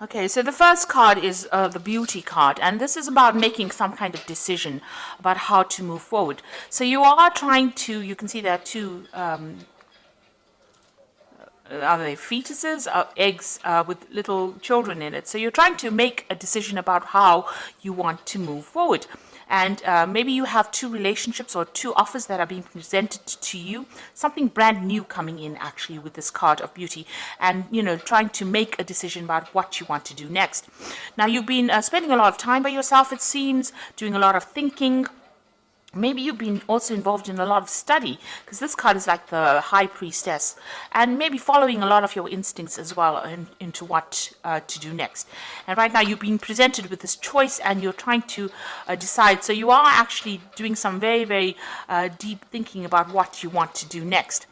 Okay, so the first card is the beauty card, and this is about making some kind of decision about how to move forward. So you are trying to, you can see there are two, are they fetuses, eggs with little children in it. So you're trying to make a decision about how you want to move forward. And maybe you have two relationships or two offers that are being presented to you, something brand new coming in actually with this card of beauty, and trying to make a decision about what you want to do next. Now you've been spending a lot of time by yourself, it seems, doing a lot of thinking. Maybe you've been also involved in a lot of study, because this card is like the high priestess, and maybe following a lot of your instincts as well into what to do next. And right now you've been presented with this choice and you're trying to decide. So you are actually doing some very, very deep thinking about what you want to do next.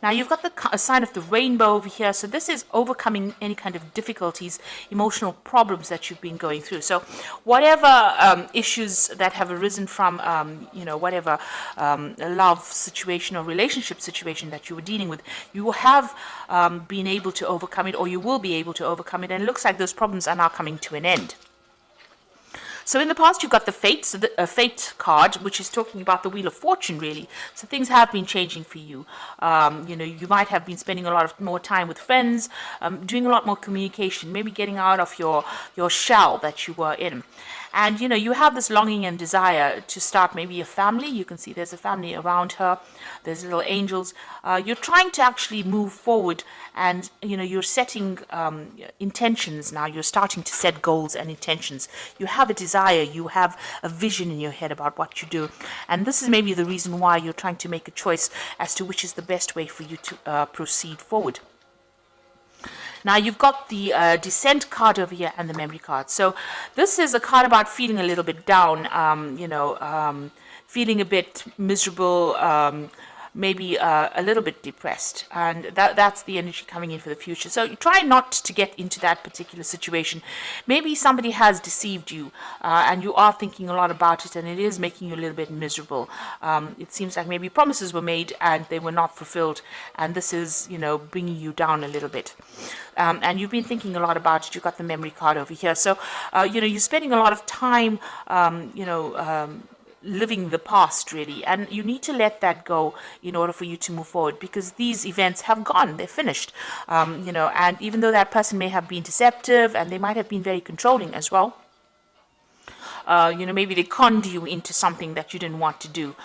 Now you've got the sign of the rainbow over here. So this is overcoming any kind of difficulties, emotional problems that you've been going through. So whatever issues that have arisen from, whatever love situation or relationship situation that you were dealing with, you have been able to overcome it, or you will be able to overcome it. And it looks like those problems are now coming to an end. So in the past, you've got the Fate, so the Fate card, which is talking about the Wheel of Fortune, really. So things have been changing for you. You might have been spending a lot of more time with friends, doing a lot more communication, maybe getting out of your shell that you were in. And, you have this longing and desire to start maybe a family. You can see there's a family around her. There's little angels. You're trying to actually move forward, and, you're setting intentions now. You're starting to set goals and intentions. You have a desire. You have a vision in your head about what you do. And this is maybe the reason why you're trying to make a choice as to which is the best way for you to proceed forward. Now you've got the Descent card over here and the Memory card. So this is a card about feeling a little bit down, feeling a bit miserable, maybe a little bit depressed, and that's the energy coming in for the future. So you try not to get into that particular situation. Maybe somebody has deceived you, and you are thinking a lot about it, and it is making you a little bit miserable. It seems like maybe promises were made and they were not fulfilled, and this is bringing you down a little bit. And you've been thinking a lot about it. You've got the Memory card over here. So you're spending a lot of time living the past, really, and you need to let that go in order for you to move forward, because these events have gone, they're finished, and even though that person may have been deceptive and they might have been very controlling as well, maybe they conned you into something that you didn't want to do.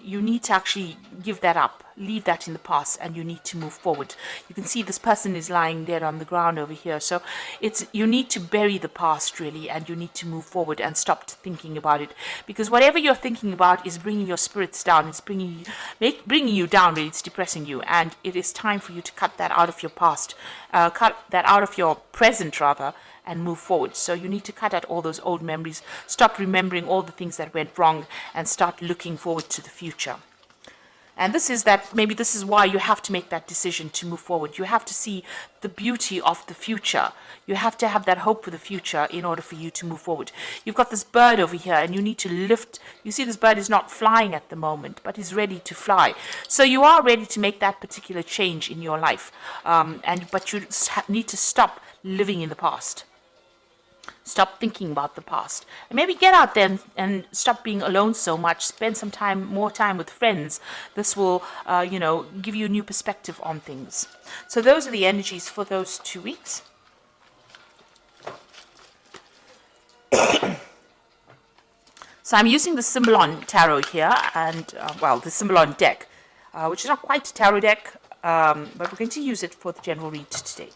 You need to actually give that up, leave that in the past, and you need to move forward. You can see this person is lying dead on the ground over here. So you need to bury the past, really, and you need to move forward and stop thinking about it, because whatever you're thinking about is bringing your spirits down. It's bringing you down, really. It's depressing you, and it is time for you to cut that out of your past, cut that out of your present, rather, and move forward. So you need to cut out all those old memories, stop remembering all the things that went wrong, and start looking forward to the future. And maybe this is why you have to make that decision to move forward. You have to see the beauty of the future. You have to have that hope for the future in order for you to move forward. You've got this bird over here, and you need to lift. You see this bird is not flying at the moment, but is ready to fly. So you are ready to make that particular change in your life. But you need to stop living in the past. Stop thinking about the past, and maybe get out there and stop being alone so much. Spend some more time with friends. This will, give you a new perspective on things. So those are the energies for those 2 weeks. So I'm using the Symbolon Tarot here, and the Symbolon deck, which is not quite a tarot deck, but we're going to use it for the general read today.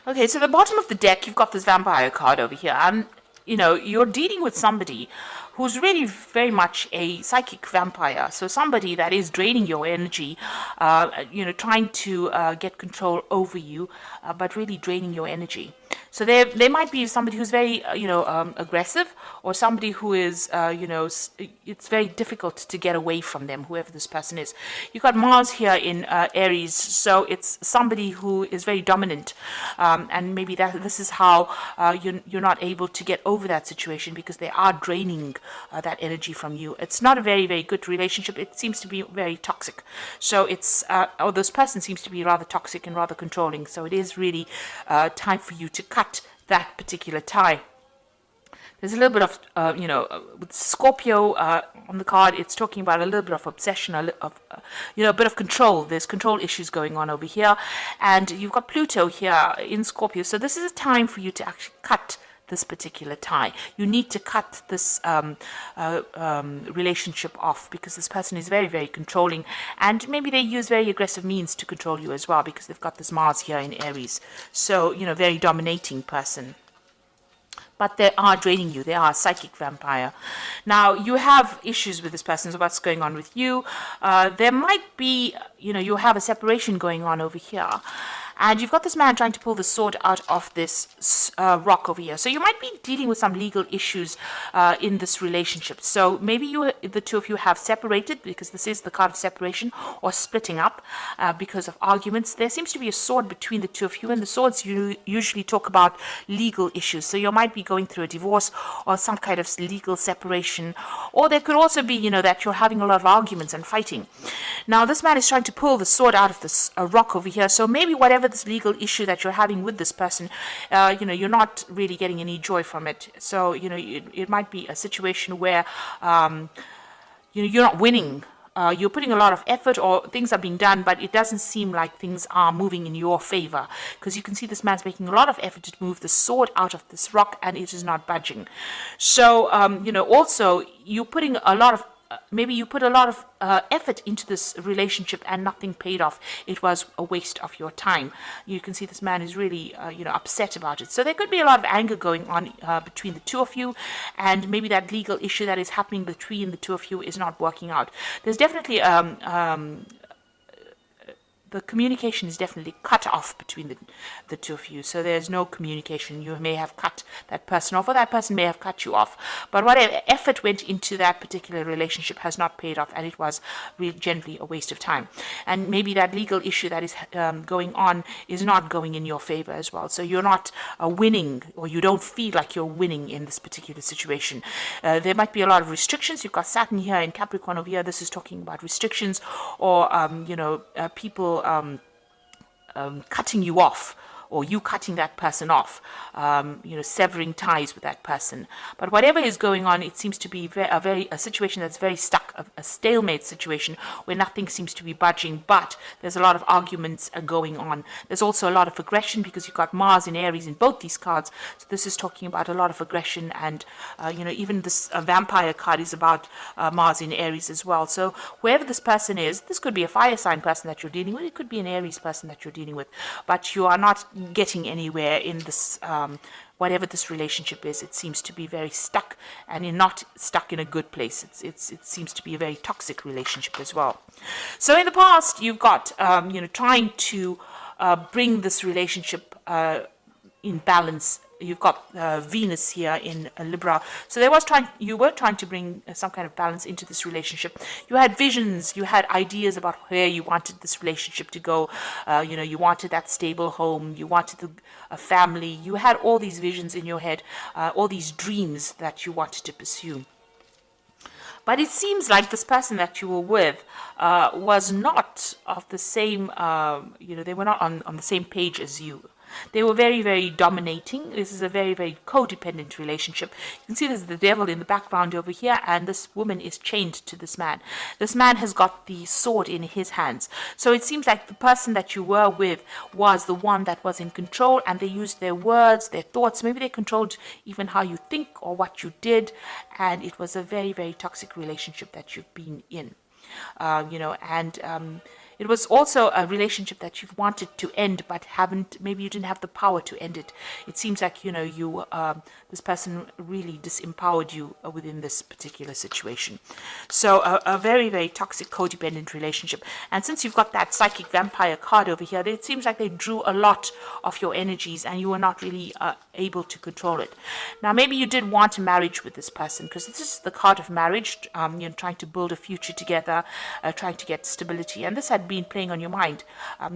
Okay, so at the bottom of the deck, you've got this Vampire card over here, and, you're dealing with somebody who's really very much a psychic vampire. So somebody that is draining your energy, trying to get control over you, but really draining your energy. So there might be somebody who's very, aggressive, or somebody who is, it's very difficult to get away from them, whoever this person is. You've got Mars here in Aries, so it's somebody who is very dominant, and maybe this is how you're not able to get over that situation, because they are draining that energy from you. It's not a very, very good relationship. It seems to be very toxic. So or this person seems to be rather toxic and rather controlling. So it is really time for you to cut that particular tie. There's a little bit of, with Scorpio on the card, it's talking about a little bit of obsession, a bit of control. There's control issues going on over here. And you've got Pluto here in Scorpio. So this is a time for you to actually cut this particular tie. You need to cut this relationship off, because this person is very, very controlling, and maybe they use very aggressive means to control you as well, because they've got this Mars here in Aries. So, very dominating person. But they are draining you. They are a psychic vampire. Now, you have issues with this person, so what's going on with you? There might be, you have a separation going on over here. And you've got this man trying to pull the sword out of this rock over here. So you might be dealing with some legal issues in this relationship. So maybe the two of you have separated, because this is the card of separation, or splitting up because of arguments. There seems to be a sword between the two of you, and the swords usually talk about legal issues. So you might be going through a divorce or some kind of legal separation. Or there could also be, that you're having a lot of arguments and fighting. Now, this man is trying to pull the sword out of this rock over here. So maybe whatever this legal issue that you're having with this person, you're not really getting any joy from it. So, it might be a situation where, you're not winning. You're putting a lot of effort, or things are being done, but it doesn't seem like things are moving in your favor, because you can see this man's making a lot of effort to move the sword out of this rock, and it is not budging. So, also you're putting a lot of maybe you put a lot of effort into this relationship and nothing paid off. It was a waste of your time. You can see this man is really, upset about it. So there could be a lot of anger going on between the two of you, and maybe that legal issue that is happening between the two of you is not working out. There's definitely the communication is definitely cut off between the two of you. So there's no communication. You may have cut that person off, or that person may have cut you off. But whatever effort went into that particular relationship has not paid off, and it was really generally a waste of time. And maybe that legal issue that is going on is not going in your favor as well. So you're not winning, or you don't feel like you're winning in this particular situation. There might be a lot of restrictions. You've got Saturn here in Capricorn over here. This is talking about restrictions, or people cutting you off, or you cutting that person off, severing ties with that person. But whatever is going on, it seems to be a situation that's very stuck, a stalemate situation where nothing seems to be budging, but there's a lot of arguments going on. There's also a lot of aggression, because you've got Mars in Aries in both these cards. So this is talking about a lot of aggression, and, even this vampire card is about Mars in Aries as well. So whoever this person is, this could be a fire sign person that you're dealing with. It could be an Aries person that you're dealing with, but you are not getting anywhere in this, whatever this relationship is. It seems to be very stuck, and you're not stuck in a good place. It seems to be a very toxic relationship as well. So in the past, you've got, trying to bring this relationship in balance. You've got Venus here in Libra. So you were trying to bring some kind of balance into this relationship. You had visions, you had ideas about where you wanted this relationship to go. You wanted that stable home, you wanted a family. You had all these visions in your head, all these dreams that you wanted to pursue. But it seems like this person that you were with was not of the same, they were not on the same page as you. They were very, very dominating. This is a very, very codependent relationship. You can see there's the devil in the background over here, and this woman is chained to this man. This man has got the sword in his hands. So it seems like the person that you were with was the one that was in control, and they used their words, their thoughts. Maybe they controlled even how you think or what you did, and it was a very, very toxic relationship that you've been in. It was also a relationship that you've wanted to end, but haven't. Maybe you didn't have the power to end it. It seems like this person really disempowered you within this particular situation. So a very, very toxic, codependent relationship. And since you've got that psychic vampire card over here, it seems like they drew a lot of your energies, and you were not really able to control it. Now, maybe you did want a marriage with this person, because this is the card of marriage. Trying to build a future together, trying to get stability, and this had been playing on your mind.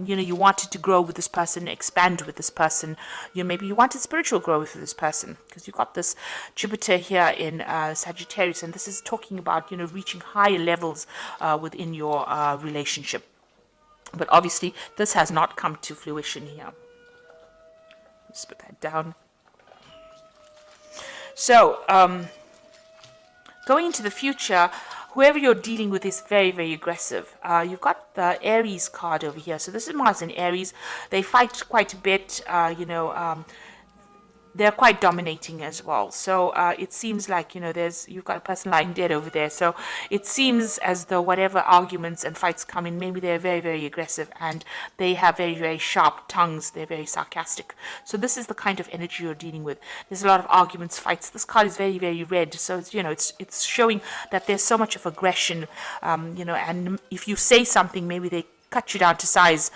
You wanted to grow with this person, expand with this person. Maybe you wanted spiritual growth with this person, because you've got this Jupiter here in Sagittarius, and this is talking about reaching higher levels within your relationship. But obviously, this has not come to fruition here. Let's put that down. So, going into the future, whoever you're dealing with is very, very aggressive. You've got the Aries card over here. So this is Mars and Aries. They fight quite a bit, they're quite dominating as well. So it seems like, you've got a person lying dead over there. So it seems as though whatever arguments and fights come in, maybe they're very, very aggressive, and they have very, very sharp tongues. They're very sarcastic. So this is the kind of energy you're dealing with. There's a lot of arguments, fights. This card is very, very red. So it's showing that there's so much of aggression, and if you say something, maybe they cut you down to size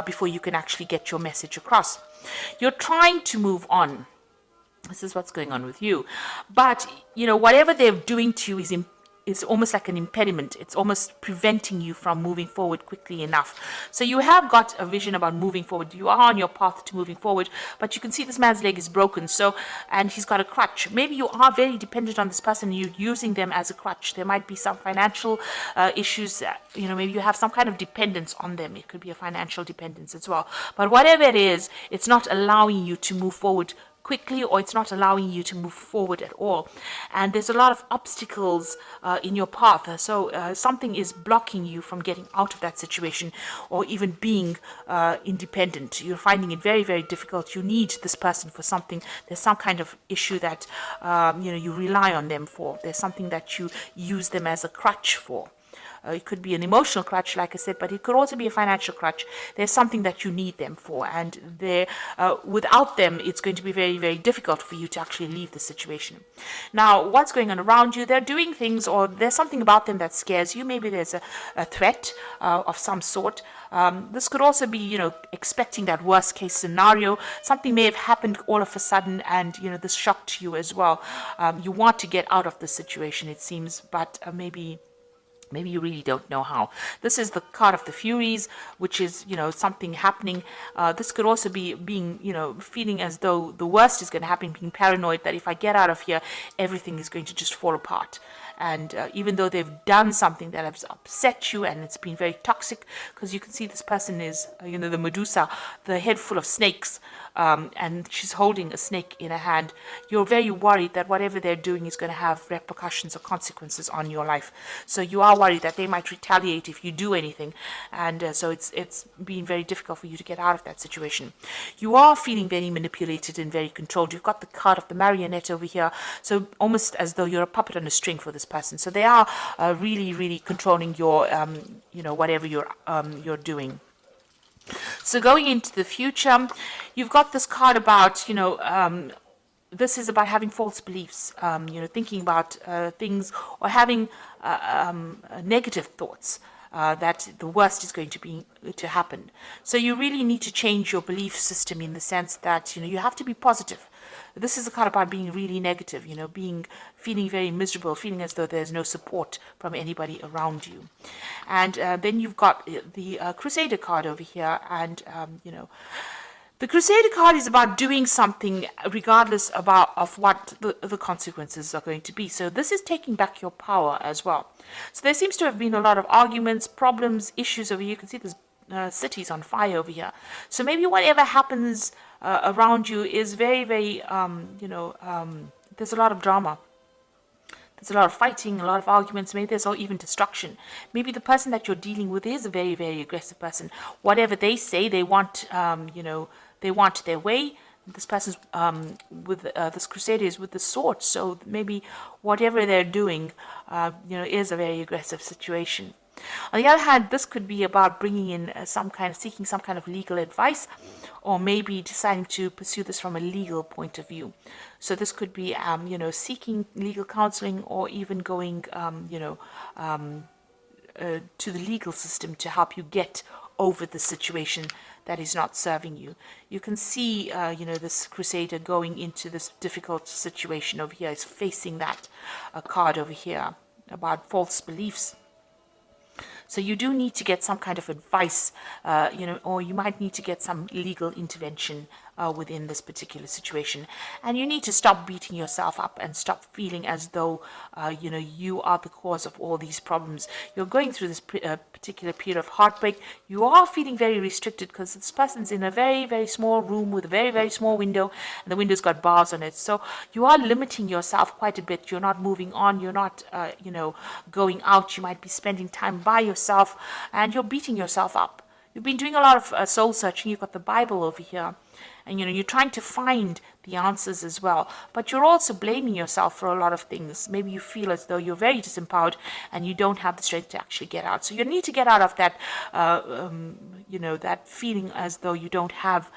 before you can actually get your message across. You're trying to move on. This is what's going on with you. But, whatever they're doing to you is almost like an impediment. It's almost preventing you from moving forward quickly enough. So you have got a vision about moving forward. You are on your path to moving forward, but you can see this man's leg is broken. And he's got a crutch. Maybe you are very dependent on this person. You're using them as a crutch. There might be some financial issues. Maybe you have some kind of dependence on them. It could be a financial dependence as well. But whatever it is, it's not allowing you to move forward quickly, or it's not allowing you to move forward at all. And there's a lot of obstacles in your path. So something is blocking you from getting out of that situation, or even being independent. You're finding it very, very difficult. You need this person for something. There's some kind of issue that you rely on them for. There's something that you use them as a crutch for. It could be an emotional crutch, like I said, but it could also be a financial crutch. There's something that you need them for, and without them, it's going to be very, very difficult for you to actually leave the situation. Now, what's going on around you? They're doing things, or there's something about them that scares you. Maybe there's a threat of some sort. This could also be, expecting that worst case scenario. Something may have happened all of a sudden, and, this shocked you as well. You want to get out of the situation, it seems, but maybe you really don't know how. This is the card of the Furies, which is, something happening. This could also be being, feeling as though the worst is going to happen, being paranoid that if I get out of here, everything is going to just fall apart. And even though they've done something that has upset you, and it's been very toxic, because you can see this person is, the Medusa, the head full of snakes, and she's holding a snake in her hand. You're very worried that whatever they're doing is going to have repercussions or consequences on your life. So you are worried that they might retaliate if you do anything, and so it's been very difficult for you to get out of that situation. You are feeling very manipulated and very controlled. You've got the card of the marionette over here, so almost as though you're a puppet on a string for this person. So they are really, really controlling your, whatever you're doing. So going into the future, you've got this card about, this is about having false beliefs, thinking about things, or having negative thoughts. That the worst is going to happen. So you really need to change your belief system, in the sense that you have to be positive. This is a card about being really negative, feeling very miserable, feeling as though there's no support from anybody around you. And then you've got the Crusader card over here, and the Crusader card is about doing something regardless of what the consequences are going to be. So this is taking back your power as well. So there seems to have been a lot of arguments, problems, issues over here. You can see there's cities on fire over here. So maybe whatever happens around you is very, very, there's a lot of drama. There's a lot of fighting, a lot of arguments. Maybe there's even destruction. Maybe the person that you're dealing with is a very, very aggressive person. Whatever they say, they want, they want their way. This person's with this Crusader is with the sword, so maybe whatever they're doing, is a very aggressive situation. On the other hand, this could be about bringing in seeking some kind of legal advice, or maybe deciding to pursue this from a legal point of view. So this could be, seeking legal counseling, or even going, to the legal system to help you get over the situation that is not serving you. You can see, this crusader going into this difficult situation over here. Is facing that card over here about false beliefs. So you do need to get some kind of advice, or you might need to get some legal intervention within this particular situation. And you need to stop beating yourself up and stop feeling as though, you are the cause of all these problems. You're going through this particular period of heartbreak. You are feeling very restricted because this person's in a very, very small room with a very, very small window, and the window's got bars on it. So you are limiting yourself quite a bit. You're not moving on. You're not, going out. You might be spending time by yourself, and you're beating yourself up. You've been doing a lot of soul searching. You've got the Bible over here, and you're trying to find the answers as well, but you're also blaming yourself for a lot of things. Maybe you feel as though you're very disempowered and you don't have the strength to actually get out. So you need to get out of that that feeling as though you don't have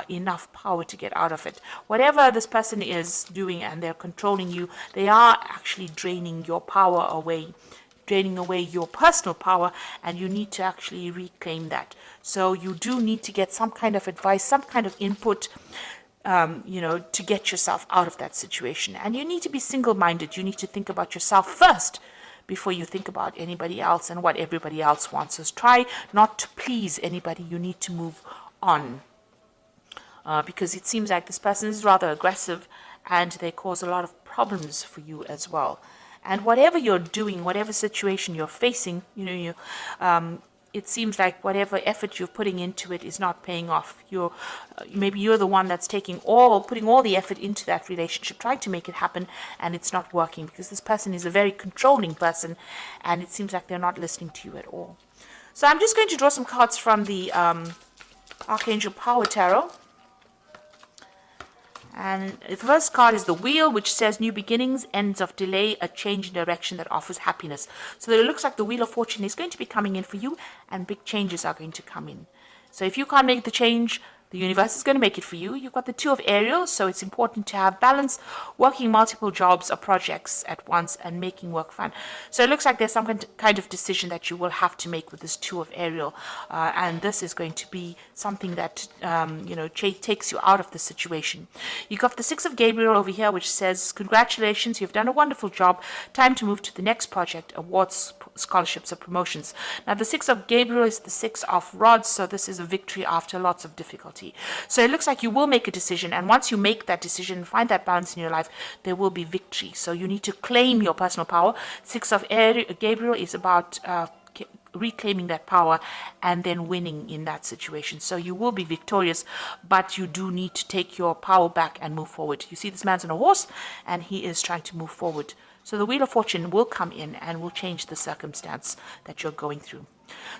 enough power to get out of it. Whatever this person is doing and they're controlling you, they are actually draining your power away, draining away your personal power, and you need to actually reclaim that. So you do need to get some kind of advice, some kind of input, to get yourself out of that situation. And you need to be single-minded. You need to think about yourself first before you think about anybody else and what everybody else wants. So try not to please anybody. You need to move on, because it seems like this person is rather aggressive and they cause a lot of problems for you as well. And whatever you're doing, whatever situation you're facing, it seems like whatever effort you're putting into it is not paying off. Maybe you're the one that's putting all the effort into that relationship, trying to make it happen, and it's not working because this person is a very controlling person, and it seems like they're not listening to you at all. So I'm just going to draw some cards from the Archangel Power Tarot. And the first card is the Wheel, which says new beginnings, ends of delay, a change in direction that offers happiness. So it looks like the Wheel of Fortune is going to be coming in for you, and big changes are going to come in. So if you can't make the change, the universe is going to make it for you. You've got the Two of Ariel, so it's important to have balance, working multiple jobs or projects at once and making work fun. So it looks like there's some kind of decision that you will have to make with this Two of Ariel, and this is going to be something that takes you out of the situation. You've got the Six of Gabriel over here, which says, congratulations, you've done a wonderful job. Time to move to the next project, awards, scholarships, or promotions. Now the Six of Gabriel is the Six of Rods, so this is a victory after lots of difficulty. So it looks like you will make a decision, and once you make that decision, find that balance in your life, there will be victory. So you need to claim your personal power. Six of Gabriel is about reclaiming that power and then winning in that situation. So you will be victorious, but you do need to take your power back and move forward. You see this man's on a horse and he is trying to move forward. So the Wheel of Fortune will come in and will change the circumstance that you're going through.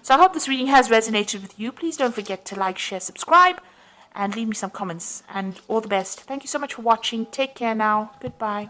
So I hope this reading has resonated with you. Please don't forget to like, share, subscribe, and leave me some comments. And all the best. Thank you so much for watching. Take care now. Goodbye.